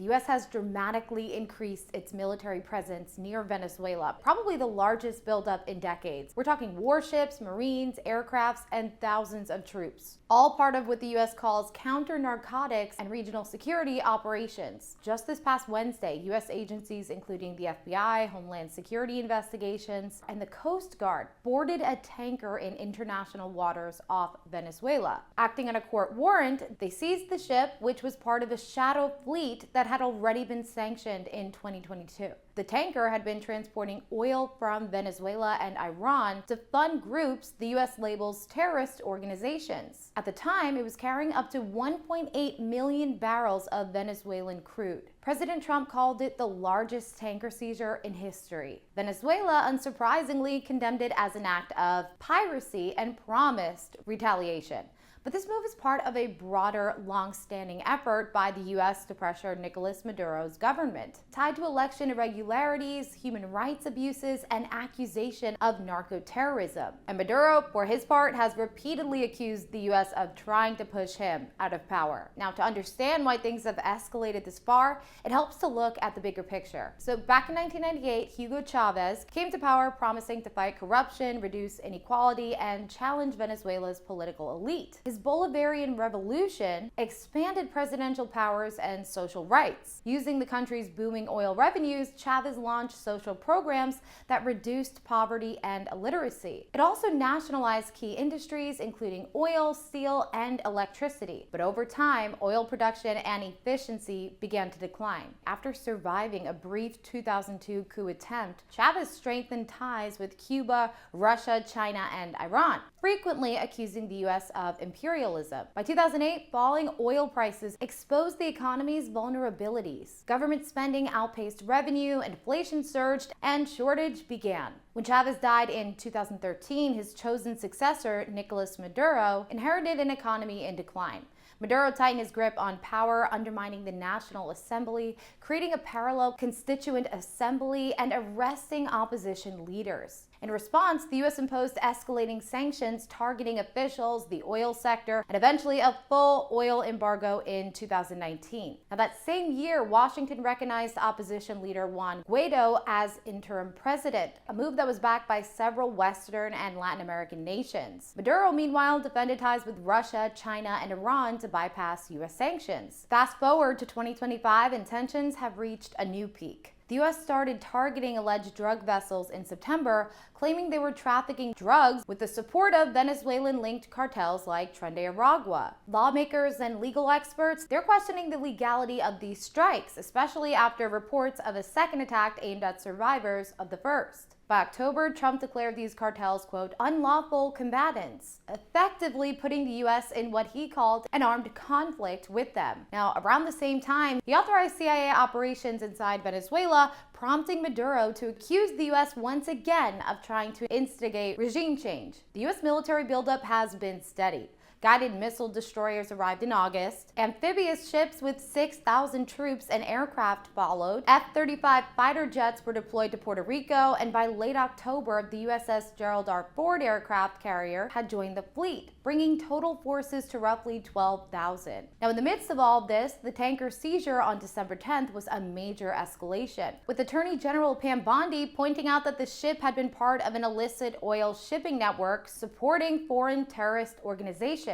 The U.S. has dramatically increased its military presence near Venezuela, probably the largest buildup in decades. We're talking warships, Marines, aircrafts, and thousands of troops, all part of what the U.S. calls counter-narcotics and regional security operations. Just this past Wednesday, U.S. agencies including the FBI, Homeland Security Investigations, and the Coast Guard boarded a tanker in international waters off Venezuela. Acting on a court warrant, they seized the ship, which was part of a shadow fleet that had already been sanctioned in 2022. The tanker had been transporting oil from Venezuela and Iran to fund groups the U.S. labels terrorist organizations. At the time, it was carrying up to 1.8 million barrels of Venezuelan crude. President Trump called it the largest tanker seizure in history. Venezuela, unsurprisingly, condemned it as an act of piracy and promised retaliation. But this move is part of a broader, long-standing effort by the U.S. to pressure Nicolas Maduro's government, tied to election irregularities, human rights abuses, and accusation of narco-terrorism. And Maduro, for his part, has repeatedly accused the U.S. of trying to push him out of power. Now, to understand why things have escalated this far, it helps to look at the bigger picture. So back in 1998, Hugo Chavez came to power promising to fight corruption, reduce inequality, and challenge Venezuela's political elite. His Bolivarian revolution expanded presidential powers and social rights. Using the country's booming oil revenues, Chavez launched social programs that reduced poverty and illiteracy. It also nationalized key industries, including oil, steel, and electricity. But over time, oil production and efficiency began to decline. After surviving a brief 2002 coup attempt, Chavez strengthened ties with Cuba, Russia, China, and Iran, frequently accusing the U.S. of imperialism. By 2008, falling oil prices exposed the economy's vulnerabilities. Government spending outpaced revenue, inflation surged, and shortage began. When Chavez died in 2013, his chosen successor, Nicolas Maduro, inherited an economy in decline. Maduro tightened his grip on power, undermining the National Assembly, creating a parallel constituent assembly, and arresting opposition leaders. In response, the U.S. imposed escalating sanctions targeting officials, the oil sector, and eventually a full oil embargo in 2019. Now, that same year, Washington recognized opposition leader Juan Guaido as interim president, a move that was backed by several Western and Latin American nations. Maduro, meanwhile, defended ties with Russia, China, and Iran to bypass U.S. sanctions. Fast forward to 2025, and tensions have reached a new peak. The U.S. started targeting alleged drug vessels in September, claiming they were trafficking drugs with the support of Venezuelan-linked cartels like Tren de Aragua. Lawmakers and legal experts, they're questioning the legality of these strikes, especially after reports of a second attack aimed at survivors of the first. By October, Trump declared these cartels, quote, unlawful combatants, effectively putting the U.S. in what he called an armed conflict with them. Now, around the same time, he authorized CIA operations inside Venezuela, prompting Maduro to accuse the U.S. once again of trying to instigate regime change. The U.S. military buildup has been steady. Guided missile destroyers arrived in August. Amphibious ships with 6,000 troops and aircraft followed. F-35 fighter jets were deployed to Puerto Rico, and by late October, the USS Gerald R. Ford aircraft carrier had joined the fleet, bringing total forces to roughly 12,000. Now, in the midst of all this, the tanker seizure on December 10th was a major escalation, with Attorney General Pam Bondi pointing out that the ship had been part of an illicit oil shipping network supporting foreign terrorist organizations.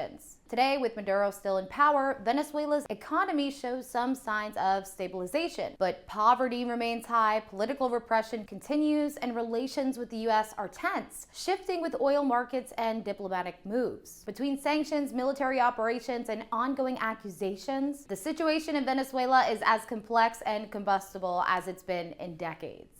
Today, with Maduro still in power, Venezuela's economy shows some signs of stabilization, but poverty remains high, political repression continues, and relations with the U.S. are tense, shifting with oil markets and diplomatic moves. Between sanctions, military operations, and ongoing accusations, the situation in Venezuela is as complex and combustible as it's been in decades.